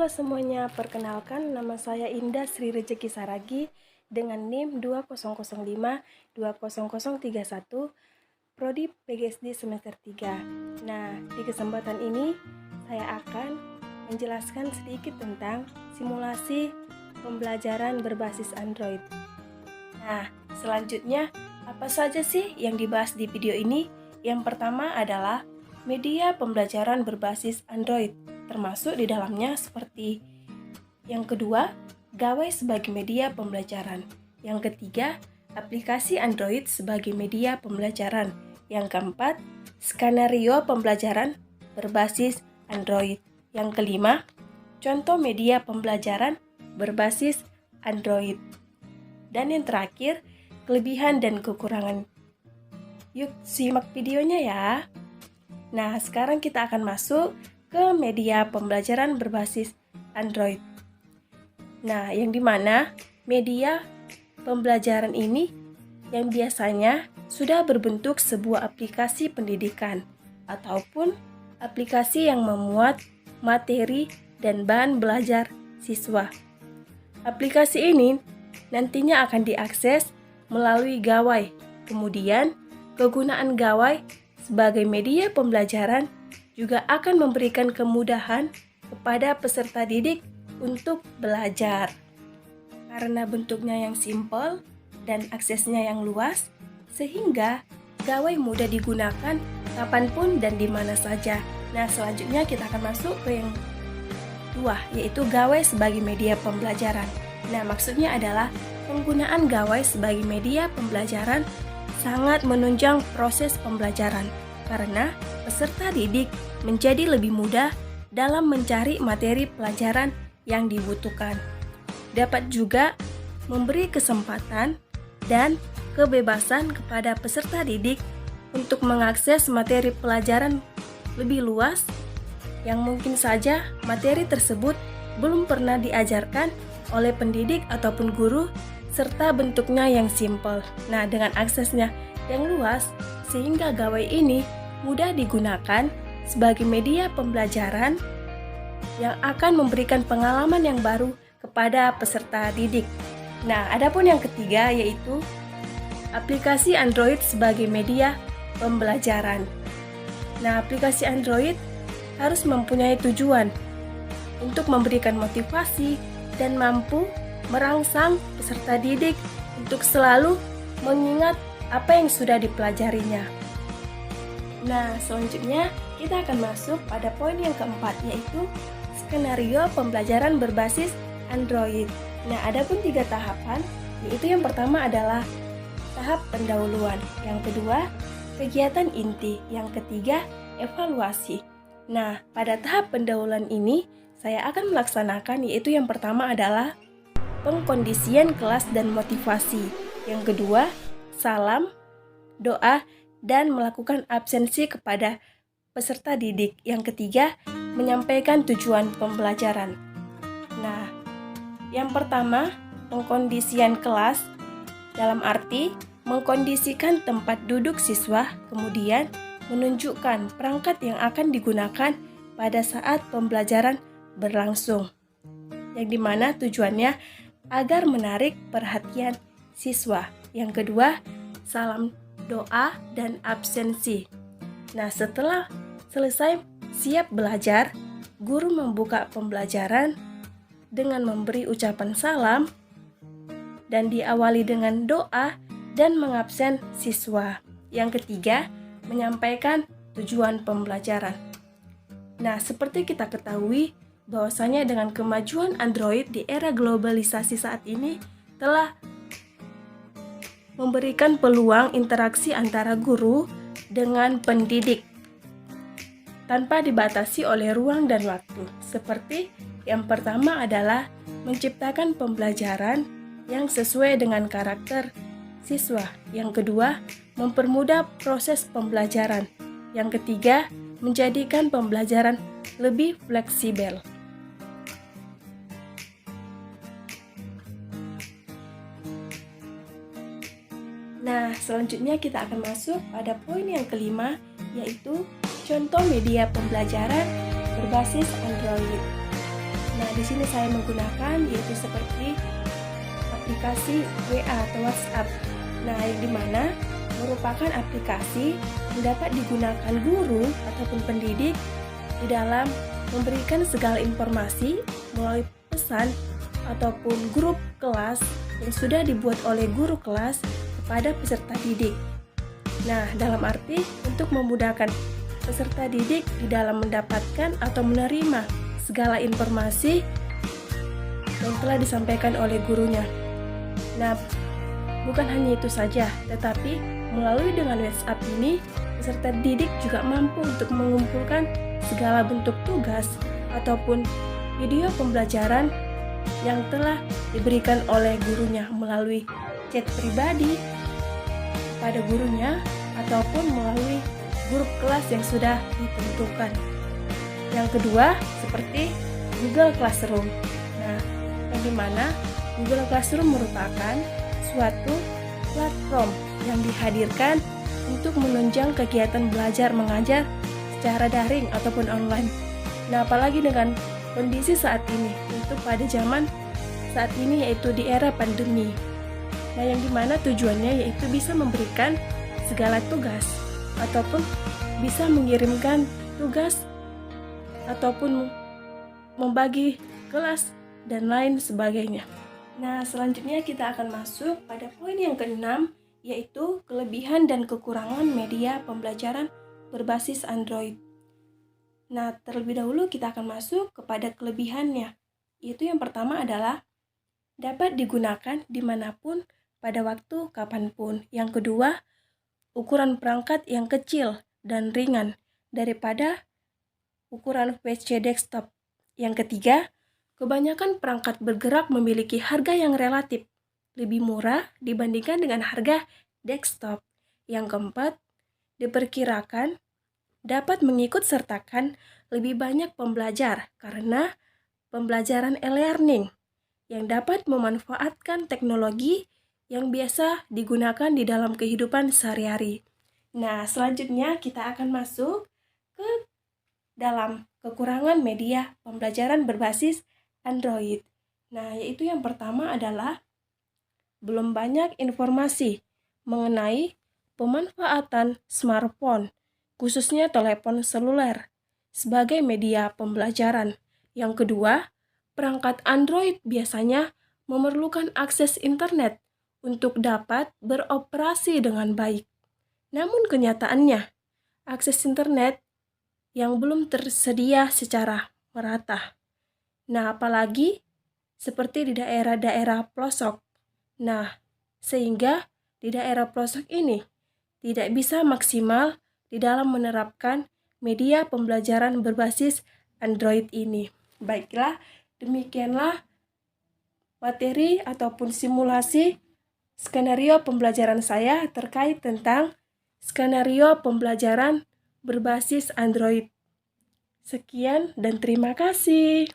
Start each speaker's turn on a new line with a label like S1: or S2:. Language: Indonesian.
S1: Halo semuanya, perkenalkan nama saya Indah Sri Rejeki Saragi dengan NIM 2005-20031, Prodi PGSD semester 3. Nah, di kesempatan ini saya akan menjelaskan sedikit tentang simulasi pembelajaran berbasis Android. Nah, selanjutnya apa saja sih yang dibahas di video ini? Yang pertama adalah media pembelajaran berbasis Android, termasuk di dalamnya seperti yang kedua, gawai sebagai media pembelajaran. Yang ketiga, aplikasi Android sebagai media pembelajaran. Yang keempat, skenario pembelajaran berbasis Android. Yang kelima, contoh media pembelajaran berbasis Android. Dan yang terakhir, kelebihan dan kekurangan. Yuk simak videonya ya. Nah, sekarang kita akan masuk ke media pembelajaran berbasis Android. Nah, yang dimana media pembelajaran ini yang biasanya sudah berbentuk sebuah aplikasi pendidikan ataupun aplikasi yang memuat materi dan bahan belajar siswa. Aplikasi ini nantinya akan diakses melalui gawai. Kemudian, kegunaan gawai sebagai media pembelajaran juga akan memberikan kemudahan kepada peserta didik untuk belajar. Karena bentuknya yang simpel dan aksesnya yang luas, sehingga gawai mudah digunakan kapanpun dan di mana saja. Nah, selanjutnya kita akan masuk ke yang kedua, yaitu gawai sebagai media pembelajaran. Nah, maksudnya adalah penggunaan gawai sebagai media pembelajaran sangat menunjang proses pembelajaran karena peserta didik menjadi lebih mudah dalam mencari materi pelajaran yang dibutuhkan. Dapat juga memberi kesempatan dan kebebasan kepada peserta didik untuk mengakses materi pelajaran lebih luas yang mungkin saja materi tersebut belum pernah diajarkan oleh pendidik ataupun guru serta bentuknya yang simpel. Nah, dengan aksesnya yang luas sehingga gawai ini mudah digunakan sebagai media pembelajaran yang akan memberikan pengalaman yang baru kepada peserta didik. Nah, adapun yang ketiga yaitu aplikasi Android sebagai media pembelajaran. Nah, aplikasi Android harus mempunyai tujuan untuk memberikan motivasi dan mampu merangsang peserta didik untuk selalu mengingat apa yang sudah dipelajarinya. Nah, selanjutnya kita akan masuk pada poin yang keempat, yaitu skenario pembelajaran berbasis Android. Nah, ada pun 3 tahapan, yaitu yang pertama adalah tahap pendahuluan, yang kedua kegiatan inti, yang ketiga evaluasi. Nah, pada tahap pendahuluan ini saya akan melaksanakan, yaitu yang pertama adalah pengkondisian kelas dan motivasi, yang kedua salam, doa, dan melakukan absensi kepada peserta didik. Yang ketiga, menyampaikan tujuan pembelajaran. Nah, yang pertama, pengkondisian kelas dalam arti mengkondisikan tempat duduk siswa, kemudian menunjukkan perangkat yang akan digunakan pada saat pembelajaran berlangsung. Yang dimana tujuannya agar menarik perhatian siswa. Yang kedua, salam, doa, dan absensi. Nah, setelah selesai siap belajar, guru membuka pembelajaran dengan memberi ucapan salam dan diawali dengan doa dan mengabsen siswa. Yang ketiga, menyampaikan tujuan pembelajaran. Nah, seperti kita ketahui bahwasanya dengan kemajuan Android di era globalisasi saat ini telah memberikan peluang interaksi antara guru dengan pendidik tanpa dibatasi oleh ruang dan waktu. Seperti yang pertama adalah menciptakan pembelajaran yang sesuai dengan karakter siswa. Yang kedua, mempermudah proses pembelajaran. Yang ketiga, menjadikan pembelajaran lebih fleksibel. Nah, selanjutnya kita akan masuk pada poin yang kelima, yaitu contoh media pembelajaran berbasis Android. Nah, di sini saya menggunakan yaitu seperti aplikasi WA atau WhatsApp. Nah, yang dimana merupakan aplikasi yang dapat digunakan guru ataupun pendidik di dalam memberikan segala informasi melalui pesan ataupun grup kelas yang sudah dibuat oleh guru kelas kepada peserta didik. Nah, dalam arti untuk memudahkan peserta didik di dalam mendapatkan atau menerima segala informasi yang telah disampaikan oleh gurunya. Nah, bukan hanya itu saja, tetapi melalui dengan WhatsApp ini, peserta didik juga mampu untuk mengumpulkan segala bentuk tugas ataupun video pembelajaran yang telah diberikan oleh gurunya melalui chat pribadi kepada gurunya ataupun melalui grup kelas yang sudah ditentukan. Yang kedua, seperti Google Classroom. Nah, yang dimana Google Classroom merupakan suatu platform yang dihadirkan untuk menunjang kegiatan belajar mengajar secara daring ataupun online. Nah, apalagi dengan kondisi saat ini, yaitu pada zaman saat ini, yaitu di era pandemi. Nah, yang dimana tujuannya yaitu bisa memberikan segala tugas ataupun bisa mengirimkan tugas ataupun membagi kelas dan lain sebagainya. Nah, selanjutnya kita akan masuk pada poin yang keenam, yaitu kelebihan dan kekurangan media pembelajaran berbasis Android. Nah, terlebih dahulu kita akan masuk kepada kelebihannya, yaitu yang pertama adalah dapat digunakan dimanapun, pada waktu kapanpun. Yang kedua, ukuran perangkat yang kecil dan ringan daripada ukuran PC desktop. Yang ketiga, kebanyakan perangkat bergerak memiliki harga yang relatif lebih murah dibandingkan dengan harga desktop. Yang keempat, diperkirakan dapat mengikut sertakan lebih banyak pembelajar karena pembelajaran e-learning yang dapat memanfaatkan teknologi yang biasa digunakan di dalam kehidupan sehari-hari. Nah, selanjutnya kita akan masuk ke dalam kekurangan media pembelajaran berbasis Android. Nah, yaitu yang pertama adalah belum banyak informasi mengenai pemanfaatan smartphone, khususnya telepon seluler, sebagai media pembelajaran. Yang kedua, perangkat Android biasanya memerlukan akses internet untuk dapat beroperasi dengan baik. Namun kenyataannya, akses internet yang belum tersedia secara merata. Nah, apalagi seperti di daerah-daerah pelosok. Nah, sehingga di daerah pelosok ini tidak bisa maksimal di dalam menerapkan media pembelajaran berbasis Android ini. Baiklah, demikianlah materi ataupun simulasi skenario pembelajaran saya terkait tentang skenario pembelajaran berbasis Android. Sekian dan terima kasih.